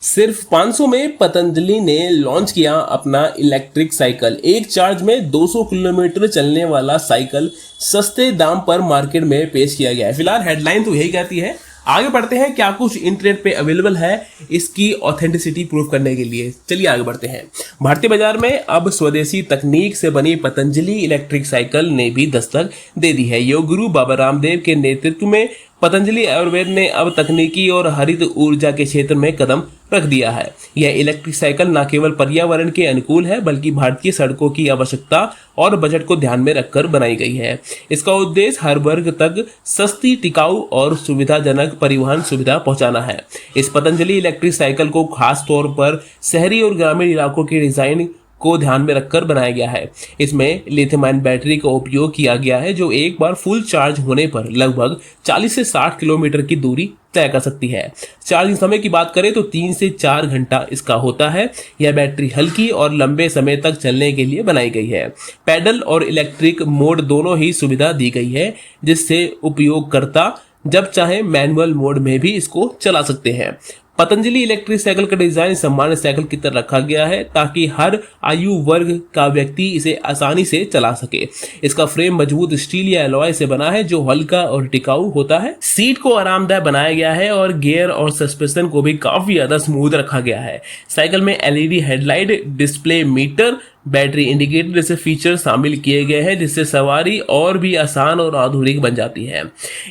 सिर्फ 500 में पतंजलि ने लॉन्च किया अपना इलेक्ट्रिक साइकिल। एक चार्ज में 200 किलोमीटर चलने वाला साइकिल सस्ते दाम पर मार्केट में पेश किया गया है। फिलहाल हेडलाइन तो यही कहती है। आगे बढ़ते हैं, क्या कुछ इंटरनेट पे अवेलेबल है इसकी ऑथेंटिसिटी प्रूव करने के लिए। चलिए आगे बढ़ते हैं। भारतीय बाजार में अब स्वदेशी तकनीक से बनी पतंजलि इलेक्ट्रिक साइकिल ने भी दस्तक दे दी है। योग गुरु बाबा रामदेव के नेतृत्व में पतंजलि आयुर्वेद ने अब तकनीकी और हरित ऊर्जा के क्षेत्र में कदम रख दिया है। यह इलेक्ट्रिक साइकिल न केवल पर्यावरण के अनुकूल है बल्कि भारतीय सड़कों की आवश्यकता और बजट को ध्यान में रखकर बनाई गई है। इसका उद्देश्य हर वर्ग तक सस्ती, टिकाऊ और सुविधाजनक परिवहन सुविधा पहुंचाना है। इस पतंजलि इलेक्ट्रिक साइकिल को खास तौर पर शहरी और ग्रामीण इलाकों के डिजाइन को ध्यान में रखकर बनाया गया है। इसमें लिथियम आयन बैटरी का उपयोग किया गया है जो एक बार फुल चार्ज होने पर लगभग 40 से 60 किलोमीटर की दूरी तय कर सकती है। चार्जिंग समय की बात करें तो 3 से 4 घंटा इसका होता है। यह बैटरी हल्की और लंबे समय तक चलने के लिए बनाई गई है। पैडल और इलेक्ट्रिक मोड दोनों ही सुविधा दी गई है, जिससे उपयोगकर्ता जब चाहे मैनुअल मोड में भी इसको चला सकते हैं। पतंजलि इलेक्ट्रिक साइकिल का डिजाइन सामान्य साइकिल की तरह रखा गया है ताकि हर आयु वर्ग का व्यक्ति इसे आसानी से चला सके। इसका फ्रेम मजबूत स्टील या एलॉय से बना है जो हल्का और टिकाऊ होता है। सीट को आरामदायक बनाया गया है और गियर और सस्पेंशन को भी काफी ज्यादा स्मूथ रखा गया है। साइकिल में LED headlight, display meter, battery indicator जैसे फीचर शामिल किए गए हैं जिससे सवारी और भी आसान और आधुनिक बन जाती है।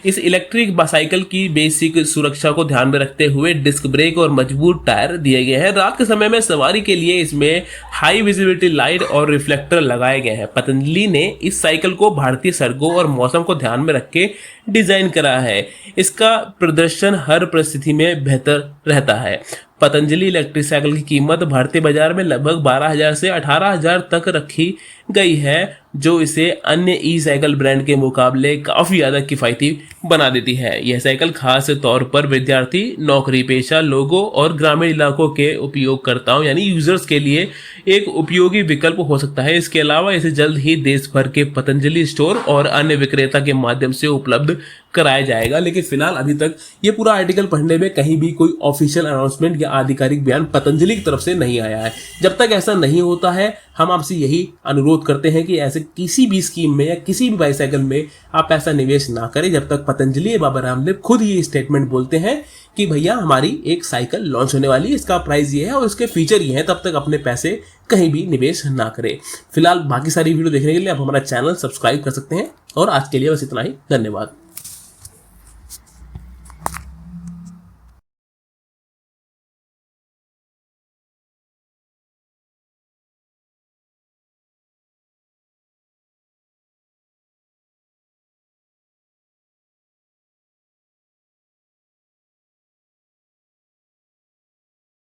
इस इलेक्ट्रिक साइकिल की बेसिक सुरक्षा को ध्यान में रखते हुए डिस्क ब्रेक और मजबूत टायर दिए गए हैं। रात के समय में सवारी के लिए इसमें हाई विजिबिलिटी लाइट और रिफ्लेक्टर लगाए गए हैं। पतंजलि ने इस साइकिल को भारतीय सड़कों और मौसम को ध्यान में रख के डिजाइन करा है। इसका प्रदर्शन हर परिस्थिति में बेहतर रहता है। पतंजलि इलेक्ट्रिक साइकिल की कीमत भारतीय बाजार में लगभग 12,000 से 18,000 तक रखी गई है, जो इसे अन्य ई साइकिल ब्रांड के मुकाबले काफी ज्यादा किफायती बना देती है। यह साइकिल खास तौर पर विद्यार्थी, नौकरी पेशा लोगों और ग्रामीण इलाकों के उपयोगकर्ताओं यानी यूजर्स के लिए एक उपयोगी विकल्प हो सकता है। इसके अलावा इसे जल्द ही देश भर के पतंजलि स्टोर और अन्य विक्रेता के माध्यम से उपलब्ध कराया जाएगा। लेकिन फिलहाल अभी तक ये पूरा आर्टिकल पढ़ने में कहीं भी कोई ऑफिशियल अनाउंसमेंट या आधिकारिक बयान पतंजलि की तरफ से नहीं आया है। जब तक ऐसा नहीं होता है हम आपसे यही अनुरोध करते हैं कि ऐसे किसी भी स्कीम में या किसी भी बाईसाइकिल में आप पैसा निवेश ना करें जब तक पतंजलि या बाबा रामदेव खुद ये स्टेटमेंट बोलते हैं कि भैया हमारी एक साइकिल लॉन्च होने वाली है, इसका प्राइस ये है और इसके फीचर ये हैं। तब तक अपने पैसे कहीं भी निवेश ना करें। फिलहाल बाकी सारी वीडियो देखने के लिए आप हमारा चैनल सब्सक्राइब कर सकते हैं और आज के लिए बस इतना ही। धन्यवाद।